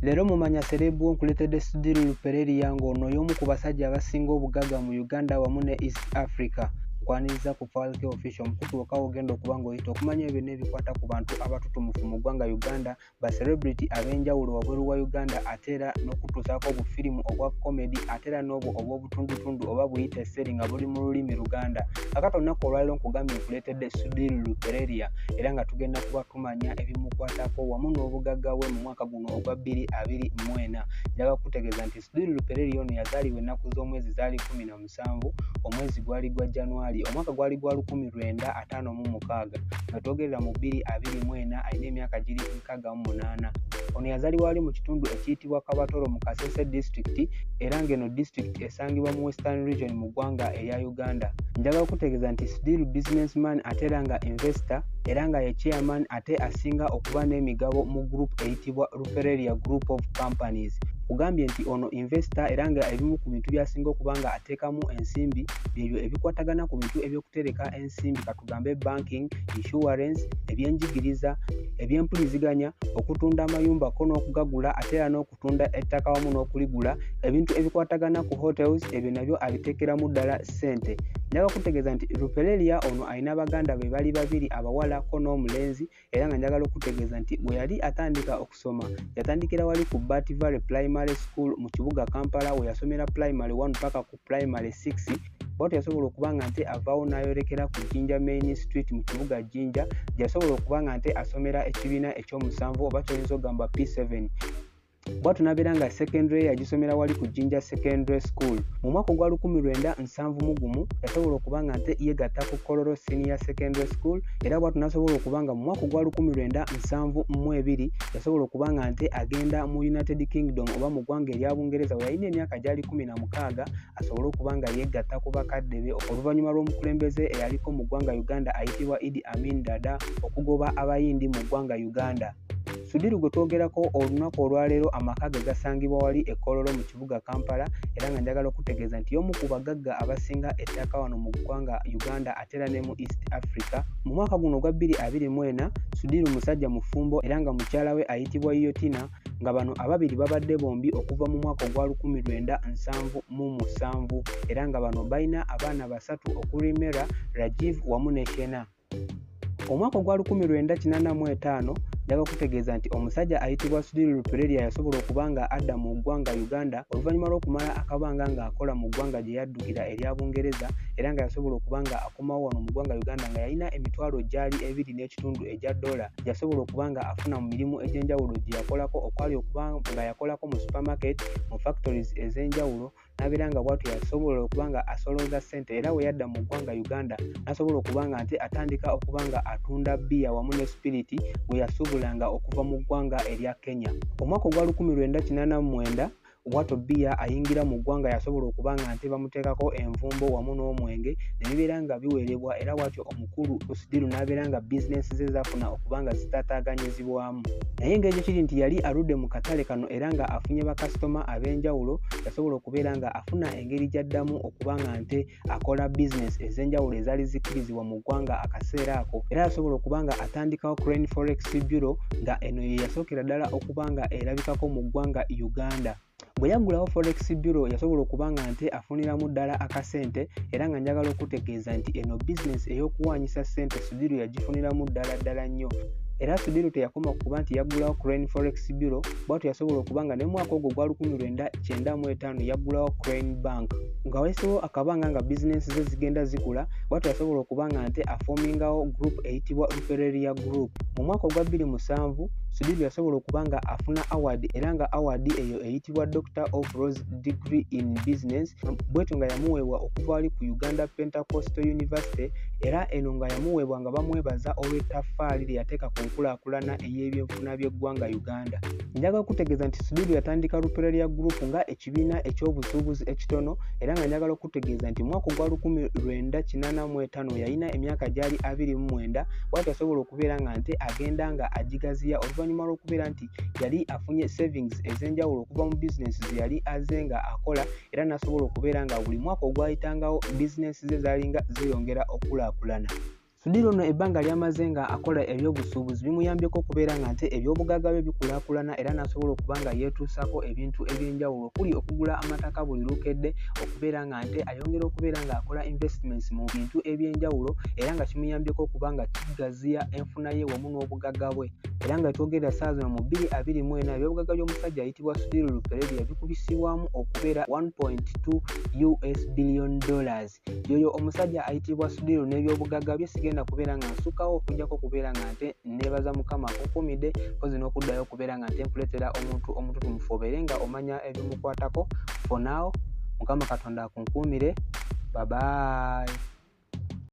Leero mumanya Serebu nkuletedde Sudiru Lupereria ng'ono y'omu ku basajja abasinga obugagga mu Uganda wamu ne East Africa. Nkwaniriza ku Falke Official mukutu wokka ogenda okuba ng'oyita okumanya ebyo n'ebikwata ku bantu abatutumufu mu ggwanga Uganda, ba celebrity ab'enjawulo wabweru wa Uganda, ate era n'okutuusaako obufirimu obwa comedy ate era n'obwo obw'obutundutundu oba buyite esseri nga buli mu lulimi Luganda. Kakati olunaku olwaleero nkugambye nkuleetedde Sudiru Lupereria era nga tugenda kuba tumanya ebimukwatako wamu n'obugagga bwe mu mwaka guno ogwa 2024. Njagala kutegeeza nti Sudiru Lupereria ono yazaalibwa ennaku z'omwezi zaali 17, omwezi gwali gwa January, omwaka gwali gwa 1956, nga twogerera mu 2024, alina emyaka giri 68. Ono yazaalibwa wali mu kitundu ekiyitibwa Kabatoro mu Kasese District era ng'eno district esangibwa mu Western Region mu ggwanga erya Uganda. Njagala kutegeeza nti Sudiru businessman ate era nga investor era nga ye chairman ate asinga okuba n'emigabo mu group eyitibwa Lupereria Group of Companies. Kugambye nti ono investor era nga ebimu ku bintu byasinga okuba nga ateekamu ensimbi byebyo ebikwatagana ku bintu eby'okutereka ensimbi, katugambe banking, insurance, ebyenjigiriza, ebyempuliziganya, okutunda amayumba ko n'okugagula ate era n'okutunda ettaka wamu n'okuligula, ebintu ebikwatagana ku hotels, ebyo nabyo abiteekeramu ddala ssente. Njagala kutegeeza nti Lupereria ono alina baganda be bali babiri abawala ko n'omulenzi era nga njagala okutegeeza nti bwe yali atandika okusoma yatandikira wali ku Bat Valley Primary School mu kibuga Kampala we yasomera primary 1 paka ku primary 6. Bwatyo yasobola okuba nga nte avaawo n'ayolekera ku Jinja Main Street mu kibuga Jinja gyasobola okuba nga nte asomera ekibiina ekyomusanvu oba kyoyinza ogamba P7. Bwatyo n'abeera nga secondary yagisomera wali ku Jinja Secondary School. Mu mwaka gwa 1971 yasobola okuba nga nte yegatta ku Kololo Senior Secondary School era bwatyo n'asobola okuba nga mu mwaka gwa 1972 yasobola okuba nga nte agenda mu United Kingdom oba mu ggwanga erya Bungereza we yalina emyaka gyali 16 asobole okuba nga yegatta ku bakadde be oluvannyuma lw'omukulembeze eyaliko mu ggwanga Uganda ayitibwa Idi Amin Dada okugoba abayindi mu ggwanga Uganda. Sudiru gwe twogerako olunaku olwaleero amaka ge gasangibwa wali e Kololo mu kibuga Kampala era nga njagala okutegeeza nti y'omu ku bagagga abasinga ettaka wano mu ggwanga Uganda ate era ne mu East Africa. Mu mwaka guno ogwa 2024 Sudiru musajja mufumbo era nga mukyala we ayitibwa Yotina nga bano ababiri babadde bombi okuva mu mwaka gwa 1977 era nga bano balina abaana basatu okuli Mera, Rajiv wamu ne Shena. Omwaka gwa 1985 njagala kutegeeza nti omusajja ayitibwa Sudiru Lupereria yasobola okuba nga adda mu ggwanga Uganda oluvannyuma lw'okumala akabanga ng'akola mu ggwanga gye yaddukira erya Bungereza era nga yasobola okuba nga akomawo wano mu ggwanga Uganda nga yalina emitwalo gyali 2.5 egya dola yasobola okuba nga afuna mu mirimu egy'enjawulo gye yakolako okwali okuba nga yakolako mu supermarket, mu factories ez'enjawulo n'abeera nga bw'atyo yasobola okuba nga asolooza ssente era we yadda mu ggwanga Uganda n'asobola okuba nga nte atandika okuba nga atunda bbiya wamu ne spiriti bwe yasuubulanga okuva mu ggwanga erya Kenya. Omwaka gwa 1989 bw'atyo bbiya ayingira mu ggwanga yasobola okuba nga nte bamuteekako envumbo wamu n'omwenge ne bibeera nga biweerebwa era bw'atyo omukulu Sudiru n'abeera nga bizinensi ze zaafuna okuba nga zitaataaganyizibwamu. Naye engeri kiri nti yali aludde mu katale kano era nga afunye bakasitoma ab'enjawulo yasobola okubeera nga afuna engeri gy'addamu okuba nga nte akola bizinesi ez'enjawulo ezaali zikkirizibwa mu ggwanga akaseera ako era yasobola okuba nga atandikawo Crane Forex Bureau nga eno ye yasookera ddala okuba nga erabikako mu ggwanga Uganda. Bwe yaggulawo Forex Bureau yasobola okuba nga nte afuniramu ddala akasente era nga njagala okutegeeza nti eno bizinesi ey'okuwaanyisa ssente Sudiru yagifuniramu ddala nnyo. Era Sudiru teyakoma kuba nti yaggulawo Crane Forex Bureau bw'atyo yasobola okuba nga ne mu mwaka ogwo gwa 1995 yaggulawo Crane Bank nga weesewo akabanga nga bizinensi ze zigenda zikula bw'atyo yasobola okuba nga nte afoomingawo group eyitibwa Lupereria Group. Mu mwaka ogwa 2007 Sudiru yasobola okuba nga afuna award era nga award eyo eyitibwa Doctor of Rose Degree in Business bwetyo nga yamuweebwa okuva wali ku Uganda Pentecostal University era eno nga yamuweebwa nga bamwebaza olw'ettaffaali lye yateeka ku nkulaakulana ey'ebyenfuna by'eggwanga Uganda. Njagala okutegeeza nti Sudiru yatandika Lupereria Group nga ekibiina eky'obusuubuzi ekitono era nga njagala okutegeeza nti mwaka gwa 1985 yalina emyaka gyali 29 bw'atyo yasobola okubeera nga nte agenda nga agigaziya oluvannyuma lw'okubeera nti yali afunye savings ez'enjawulo okuva mu bizinesi ze yali aze nga akola era n'asobola okubeera nga buli mwaka ogwayitangawo bizinesi ze zaalinga zeeyongera okulaakulana. Sudiri ono ebbanga lyamaze nga akola ebyobusuubuzi bimuyambyeko okubeera nga nte ebyobugagga bye bikulaakulana era n'asobola okuba nga yeetuusako ebintu eby'enjawulo okuli okugula amataka buli lukedde, okubeera nga nte ayongera okubeera ng'akola investments mu bintu eby'enjawulo era nga kimuyambyeko okuba nga kigaziya enfuna ye wamu n'obugagga bwe. Era nga twogera ssaawa zino mu 2024 ebyobugagga by'omusajja ayitibwa Sudiri Lupereria bikubisibwamu okubeera $1.2 billion. Yoyo omusajja ayitibwa Sudiri n'ebyobugagga bye sigenda kubeera nga nsukkawo okujjako okubeera nga nte neebaza Mukama akunkumidde mpozi n'okuddayo okubeera nga nte nkuleetera omuntu omututumufu obeere nga omanya ebimukwatako. For now, Mukama Katonda akunkuumire. Bye bye.